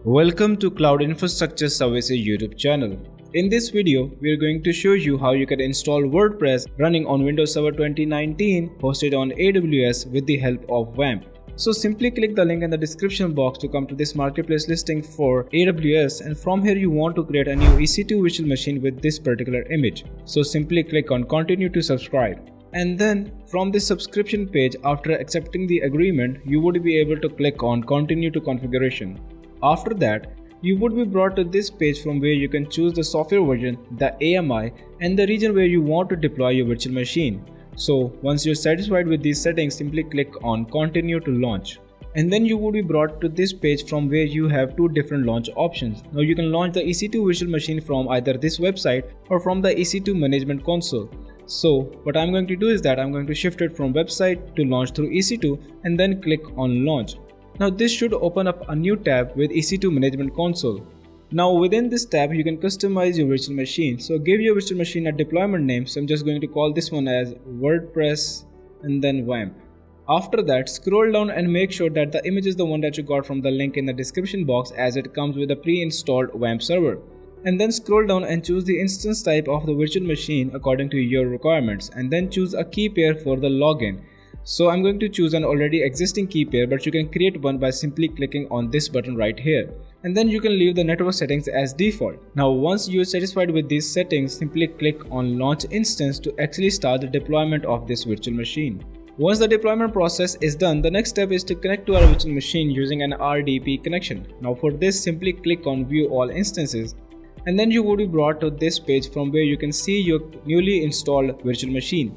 Welcome to Cloud Infrastructure Services YouTube channel. In this video, we are going to show you how you can install WordPress running on Windows Server 2019 hosted on AWS with the help of WAMP. So simply click the link in the description box to come to this marketplace listing for AWS, and from here you want to create a new EC2 virtual machine with this particular image. So simply click on continue to subscribe. And then from this subscription page, after accepting the agreement, you would be able to click on continue to configuration. After that, you would be brought to this page from where you can choose the software version, the AMI, and the region where you want to deploy your virtual machine. So once you're satisfied with these settings, simply click on continue to launch. And then you would be brought to this page from where you have two different launch options. Now you can launch the EC2 virtual machine from either this website or from the EC2 management console. So what I'm going to do is that I'm going to shift it from website to launch through EC2 and then click on launch. Now this should open up a new tab with EC2 Management Console. Now within this tab you can customize your virtual machine. So give your virtual machine a deployment name. So I'm just going to call this one as WordPress and then WAMP. After that, scroll down and make sure that the image is the one that you got from the link in the description box, as it comes with a pre-installed WAMP server. And then scroll down and choose the instance type of the virtual machine according to your requirements, and then choose a key pair for the login. So I'm going to choose an already existing key pair, but you can create one by simply clicking on this button right here. And then you can leave the network settings as default. Now once you are satisfied with these settings, simply click on launch instance to actually start the deployment of this virtual machine. Once the deployment process is done, the next step is to connect to our virtual machine using an RDP connection. Now for this, simply click on view all instances. And then you will be brought to this page from where you can see your newly installed virtual machine.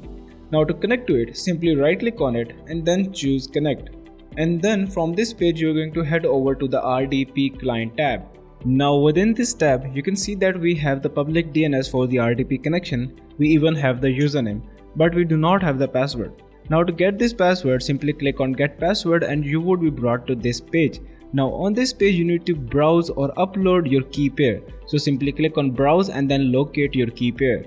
Now to connect to it, simply right click on it and then choose connect. And then from this page you're going to head over to the RDP client tab. Now within this tab you can see that we have the public DNS for the RDP connection. We even have the username, but we do not have the password. Now to get this password, simply click on get password and you would be brought to this page. Now on this page you need to browse or upload your key pair. So simply click on browse and then locate your key pair.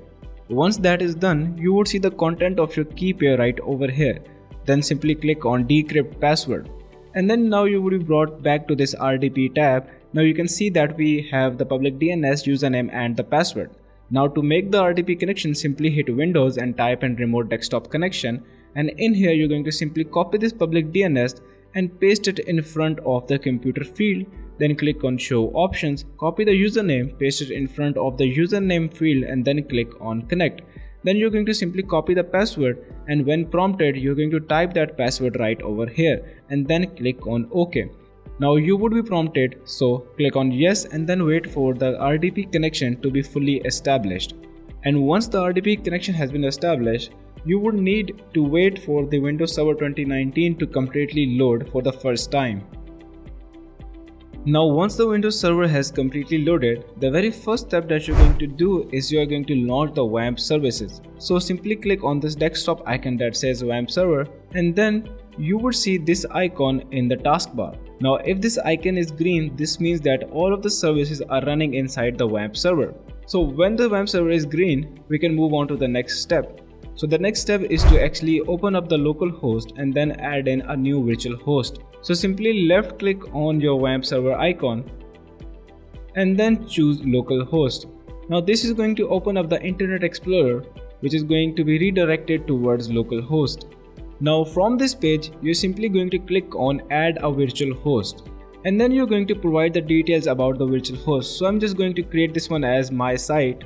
Once that is done, you would see the content of your key pair right over here. Then simply click on decrypt password. And then now you would be brought back to this RDP tab. Now you can see that we have the public DNS, username and the password. Now to make the RDP connection, simply hit Windows and type in remote desktop connection. And in here you're going to simply copy this public DNS and paste it in front of the computer field. Then click on show options, copy the username, paste it in front of the username field and then click on connect. Then you're going to simply copy the password, and when prompted you're going to type that password right over here and then click on OK. Now you would be prompted, so click on yes and then wait for the RDP connection to be fully established. And once the RDP connection has been established, you would need to wait for the Windows Server 2019 to completely load for the first time. Now once the Windows Server has completely loaded, the very first step that you're going to do is you are going to launch the WAMP services. So simply click on this desktop icon that says WAMP server, and then you would see this icon in the taskbar. Now if this icon is green, this means that all of the services are running inside the WAMP server. So when the WAMP server is green, we can move on to the next step. So the next step is to actually open up the local host and then add in a new virtual host. So simply left click on your WAMP server icon and then choose local host. Now this is going to open up the Internet Explorer, which is going to be redirected towards local host. Now from this page, you're simply going to click on add a virtual host. And then you're going to provide the details about the virtual host. So I'm just going to create this one as my site.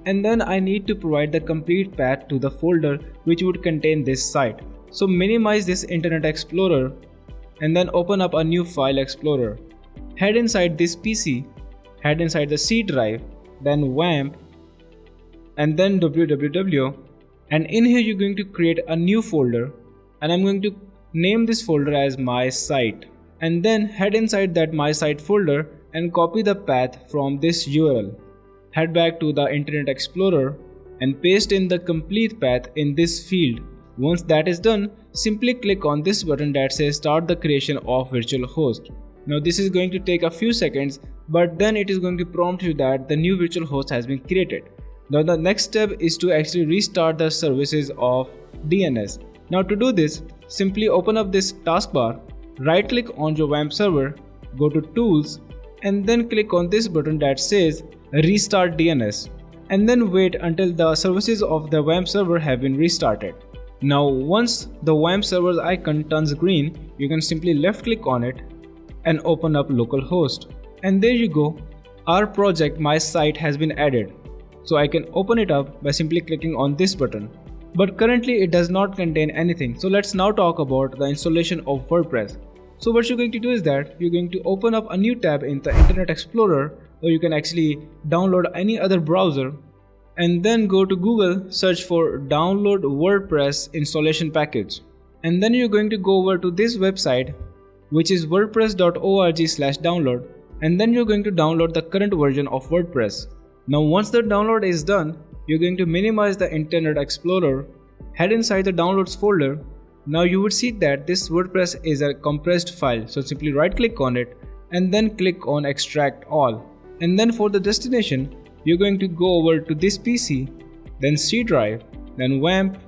And then I need to provide the complete path to the folder which would contain this site. So minimize this Internet Explorer and then open up a new file explorer. Head inside this PC, head inside the C drive, then WAMP and then www, and in here you're going to create a new folder, and I'm going to name this folder as my site, and then head inside that my site folder and copy the path from this URL. Head back to the Internet Explorer and paste in the complete path in this field. Once that is done, simply click on this button that says start the creation of virtual host. Now this is going to take a few seconds, but then it is going to prompt you that the new virtual host has been created. Now the next step is to actually restart the services of DNS. Now to do this, simply open up this taskbar, right click on your WAMP server, go to Tools, and then click on this button that says Restart DNS, and then wait until the services of the WAMP server have been restarted. Now once the WAMP server's icon turns green, you can simply left click on it and open up localhost. And there you go, our project My Site has been added. So I can open it up by simply clicking on this button. But currently it does not contain anything. So let's now talk about the installation of WordPress. So what you're going to do is that you're going to open up a new tab in the Internet Explorer, or you can actually download any other browser, and then go to Google, search for download WordPress installation package. And then you're going to go over to this website, which is wordpress.org/download, and then you're going to download the current version of WordPress. Now once the download is done, you're going to minimize the Internet Explorer, head inside the downloads folder. Now you would see that this WordPress is a compressed file, so simply right click on it and then click on extract all. And then for the destination, you're going to go over to this PC, then C drive, then WAMP,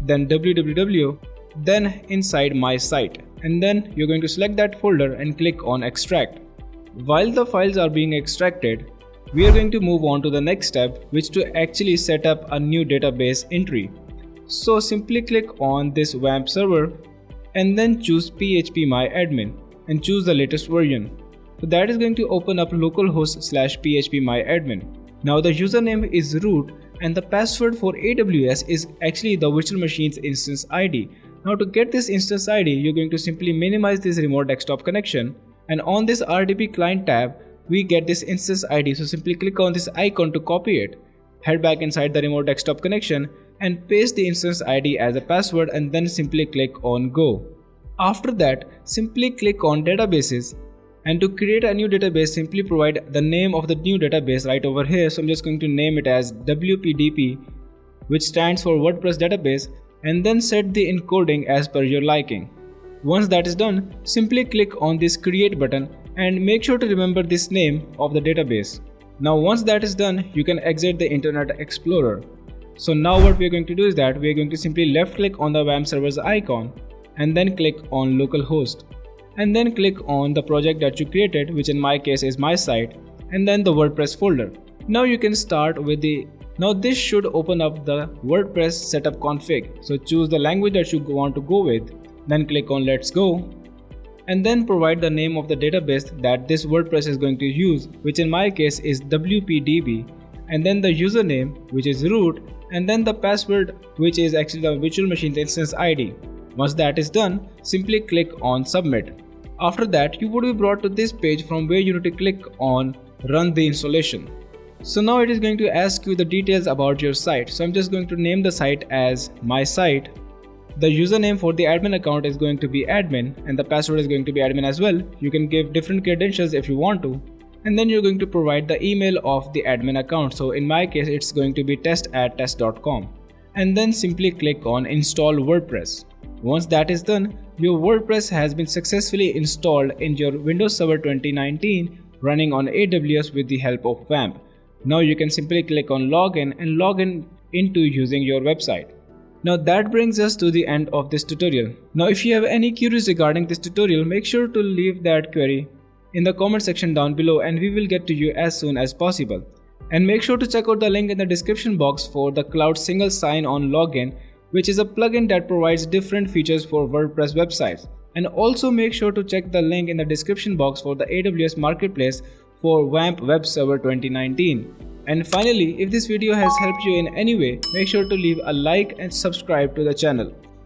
then www, then inside My Site, and then you're going to select that folder and click on extract. While the files are being extracted, we are going to move on to the next step, which to actually set up a new database entry. So simply click on this WAMP server and then choose phpMyAdmin and choose the latest version. So that is going to open up localhost/phpMyAdmin. Now the username is root and the password for AWS is actually the virtual machine's instance ID. Now to get this instance ID, you're going to simply minimize this remote desktop connection, and on this RDP client tab, we get this instance ID. So simply click on this icon to copy it, head back inside the remote desktop connection and paste the instance ID as a password, and then simply click on go. After that, simply click on databases, and to create a new database, simply provide the name of the new database right over here. So I'm just going to name it as WPDP, which stands for WordPress database, and then set the encoding as per your liking. Once that is done, simply click on this create button and make sure to remember this name of the database. Now once that is done, you can exit the Internet Explorer. So now what we are going to do is that we are going to simply left click on the WAMP server's icon and then click on localhost, and then click on the project that you created, which in my case is My Site, and then the WordPress folder. Now you can start with now this should open up the WordPress setup config. So choose the language that you want to go with, then click on let's go, and then provide the name of the database that this WordPress is going to use, which in my case is WPDB, and then the username, which is root, and then the password, which is actually the virtual machine instance ID. Once that is done, simply click on submit. After that, you would be brought to this page from where you need to click on run the installation. So now it is going to ask you the details about your site. So I'm just going to name the site as My Site. The username for the admin account is going to be admin, and the password is going to be admin as well. You can give different credentials if you want to. And then you're going to provide the email of the admin account. So in my case, it's going to be test@test.com. And then simply click on install WordPress. Once that is done, your WordPress has been successfully installed in your Windows Server 2019 running on AWS with the help of WAMP. Now you can simply click on login and log in into using your website. Now that brings us to the end of this tutorial. Now if you have any queries regarding this tutorial, make sure to leave that query in the comment section down below and we will get to you as soon as possible. And make sure to check out the link in the description box for the Cloud Single Sign-On Login, which is a plugin that provides different features for WordPress websites. And also make sure to check the link in the description box for the AWS Marketplace for WAMP Web Server 2019. And finally, if this video has helped you in any way, make sure to leave a like and subscribe to the channel.